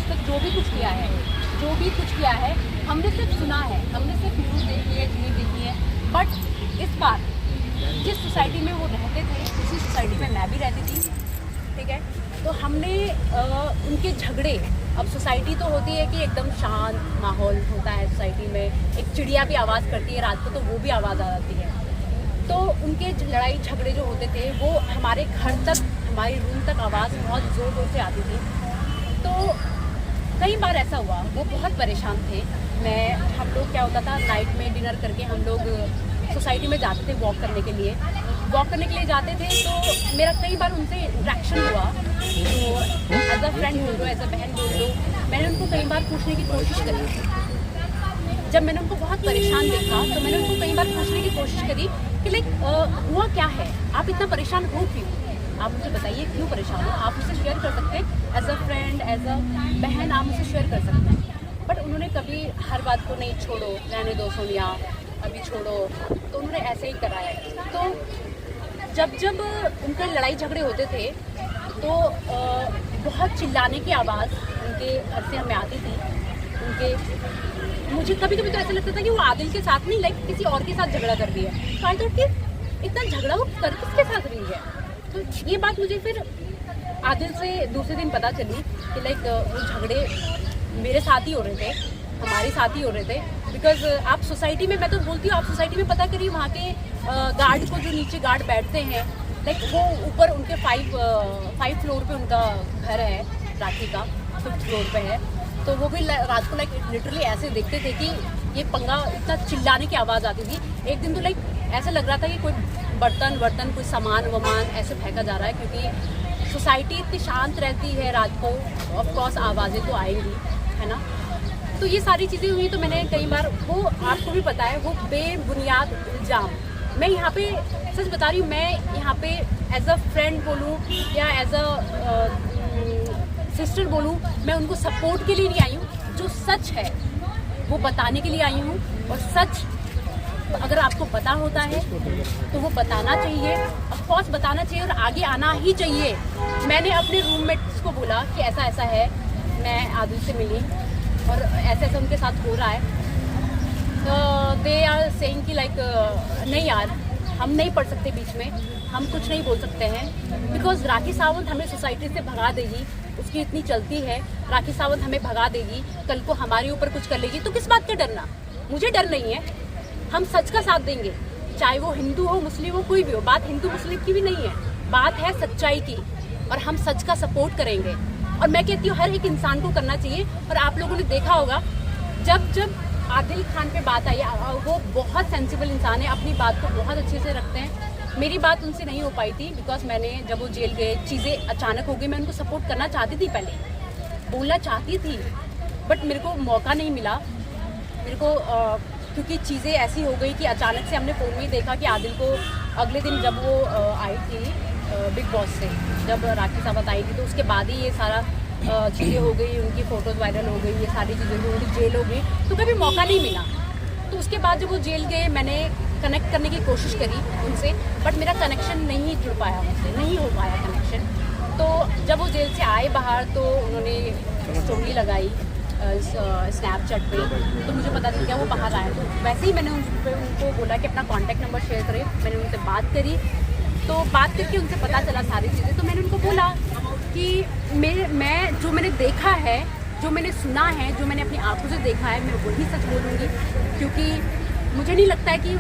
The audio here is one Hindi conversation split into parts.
तक जो भी कुछ किया है हमने सिर्फ सुना है, हमने सिर्फ न्यूज़ देखी है, चीज़ें देखी है। बट इस बार जिस सोसाइटी में वो रहते थे उसी सोसाइटी में मैं भी रहती थी, ठीक है। तो हमने उनके झगड़े, अब सोसाइटी तो होती है कि एकदम शांत माहौल होता है सोसाइटी में, एक चिड़िया भी आवाज़ करती है रात को तो वो भी आवाज़ आ जाती है। तो उनके लड़ाई झगड़े जो होते थे वो हमारे घर तक, हमारे रूम तक आवाज़ बहुत ज़ोर ज़ोर से आती थी। तो कई बार ऐसा हुआ, वो बहुत परेशान थे। हम लोग क्या होता था, नाइट में डिनर करके हम लोग सोसाइटी में जाते थे वॉक करने के लिए जाते थे। तो मेरा कई बार उनसे इंट्रैक्शन हुआ, तो एज अ फ्रेंड बोल दो, एज अ बहन बोल दो, मैंने उनको कई बार पूछने की कोशिश करी। जब मैंने उनको बहुत परेशान देखा तो मैंने उनको कई बार पूछने की कोशिश करी कि लाइक हुआ क्या है, आप इतना परेशान हो क्यों, आप मुझे बताइए क्यों परेशान हो, आप मुझसे शेयर कर सकते हैं as a friend, as a बहन आप मुझसे शेयर कर सकते हैं। बट उन्होंने कभी हर बात को नहीं, छोड़ो रहने दो सोनिया, अभी छोड़ो, तो उन्होंने ऐसे ही कराया। तो जब उनके लड़ाई झगड़े होते थे तो बहुत चिल्लाने की आवाज़ उनके घर से हमें आती थी। मुझे कभी कभी तो ऐसा लगता था कि वो आदिल के साथ नहीं, लाइक किसी और के साथ झगड़ा कर रही है। तो आई थॉट कि इतना झगड़ा वो कर किसके साथ रही है। तो ये बात मुझे फिर आदिल से दूसरे दिन पता चली कि लाइक वो झगड़े मेरे साथ ही हो रहे थे, हमारे साथ ही हो रहे थे। बिकॉज आप सोसाइटी में, मैं तो बोलती हूँ आप सोसाइटी में पता करिए, वहाँ के गार्ड को, जो नीचे गार्ड बैठते हैं, लाइक वो ऊपर उनके 5 फ्लोर पे उनका घर है, राखी का 5th फ्लोर पे है। तो वो भी रात को लाइक लिटरली ऐसे देखते थे कि ये पंगा, इतना चिल्लाने की आवाज़ आती थी। एक दिन तो लाइक ऐसा लग रहा था कि कोई बर्तन कोई सामान ऐसे फेंका जा रहा है, क्योंकि सोसाइटी इतनी शांत रहती है रात को, ऑफकोर्स आवाज़ें तो आएंगी, है ना। तो ये सारी चीज़ें हुई। तो मैंने कई बार, वो आपको भी पता है, वो बेबुनियाद इल्ज़ाम, मैं यहाँ पे सच बता रही हूँ, मैं यहाँ पे एज अ फ्रेंड बोलूँ या एज अ सिस्टर बोलूँ, मैं उनको सपोर्ट के लिए नहीं आई हूँ। जो सच है वो बताने के लिए आई हूँ, और सच अगर आपको पता होता है तो वो बताना चाहिए, ऑफकोर्स बताना चाहिए, और आगे आना ही चाहिए। मैंने अपने रूममेट्स को बोला कि ऐसा ऐसा है, मैं आदिल से मिली और ऐसे ऐसे उनके साथ हो रहा है। तो दे आर सेइंग कि लाइक नहीं यार, हम नहीं पढ़ सकते बीच में, हम कुछ नहीं बोल सकते हैं, बिकॉज राखी सावंत हमें सोसाइटी से भगा देगी, उसकी इतनी चलती है। राखी सावंत हमें भगा देगी, कल को हमारे ऊपर कुछ कर लेगी, तो किस बात का डरना, मुझे डर नहीं है। हम सच का साथ देंगे, चाहे वो हिंदू हो, मुस्लिम हो, कोई भी हो। बात हिंदू मुस्लिम की भी नहीं है, बात है सच्चाई की, और हम सच का सपोर्ट करेंगे। और मैं कहती हूँ हर एक इंसान को करना चाहिए। और आप लोगों ने देखा होगा, जब आदिल खान पे बात आई, वो बहुत सेंसिबल इंसान है, अपनी बात को बहुत अच्छे से रखते हैं। मेरी बात उनसे नहीं हो पाई थी, बिकॉज मैंने, जब वो जेल गए, चीज़ें अचानक हो गई। मैं उनको सपोर्ट करना चाहती थी, पहले बोलना चाहती थी, बट मेरे को मौका नहीं मिला। मेरे को क्योंकि चीज़ें ऐसी हो गई कि अचानक से हमने फ़ोन में ही देखा कि आदिल को अगले दिन, जब वो आई थी बिग बॉस से, जब राखी सावंत आई थी, तो उसके बाद ही ये सारा चीज़ें हो गई, उनकी फ़ोटोज़ वायरल हो गई, ये सारी चीज़ें हुई, उनकी जेल हो गई, तो कभी मौका नहीं मिला। तो उसके बाद जब वो जेल गए, मैंने कनेक्ट करने की कोशिश करी उनसे, बट मेरा कनेक्शन नहीं जुड़ पाया, उनसे नहीं हो पाया कनेक्शन। तो जब वो जेल से आए बाहर, तो उन्होंने स्टोरी लगाई स्नैपचैट पे, तो मुझे पता चल गया वो बाहर आए। तो वैसे ही मैंने उनको बोला कि अपना कॉन्टैक्ट नंबर शेयर करें। मैंने उनसे बात करी, तो बात करके उनसे पता चला सारी चीज़ें। तो मैंने उनको बोला कि मैं जो मैंने देखा है, जो मैंने सुना है, जो मैंने अपनी आंखों से देखा है, मैं वही सच बोलूँगी। क्योंकि मुझे नहीं लगता है कि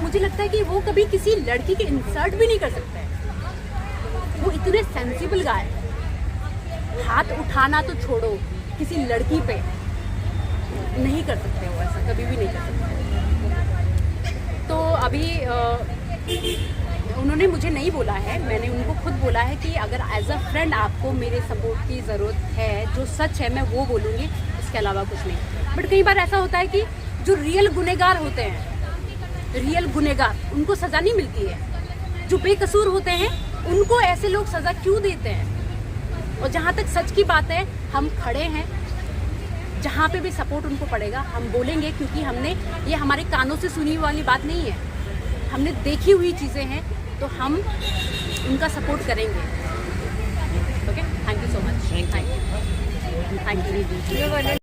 मुझे लगता है कि वो कभी किसी लड़की के इंसल्ट भी नहीं कर सकते हैं। वो इतने सेंसिबल गाय, हाथ उठाना तो छोड़ो, किसी लड़की पे नहीं कर सकते, वो ऐसा कभी भी नहीं कर सकते। तो अभी उन्होंने मुझे नहीं बोला है, मैंने उनको खुद बोला है कि अगर एज अ फ्रेंड आपको मेरे सपोर्ट की ज़रूरत है, जो सच है मैं वो बोलूँगी, इसके अलावा कुछ नहीं। बट कई बार ऐसा होता है कि जो रियल गुनहगार होते हैं, रियल गुनहगार, उनको सज़ा नहीं मिलती है। जो बेकसूर होते हैं उनको ऐसे लोग सज़ा क्यों देते हैं। और जहाँ तक सच की बात है, हम खड़े हैं, जहाँ पे भी सपोर्ट उनको पड़ेगा हम बोलेंगे, क्योंकि हमने, ये हमारे कानों से सुनी वाली बात नहीं है, हमने देखी हुई चीज़ें हैं, तो हम उनका सपोर्ट करेंगे। Okay, thank you so much. Aunty दीदी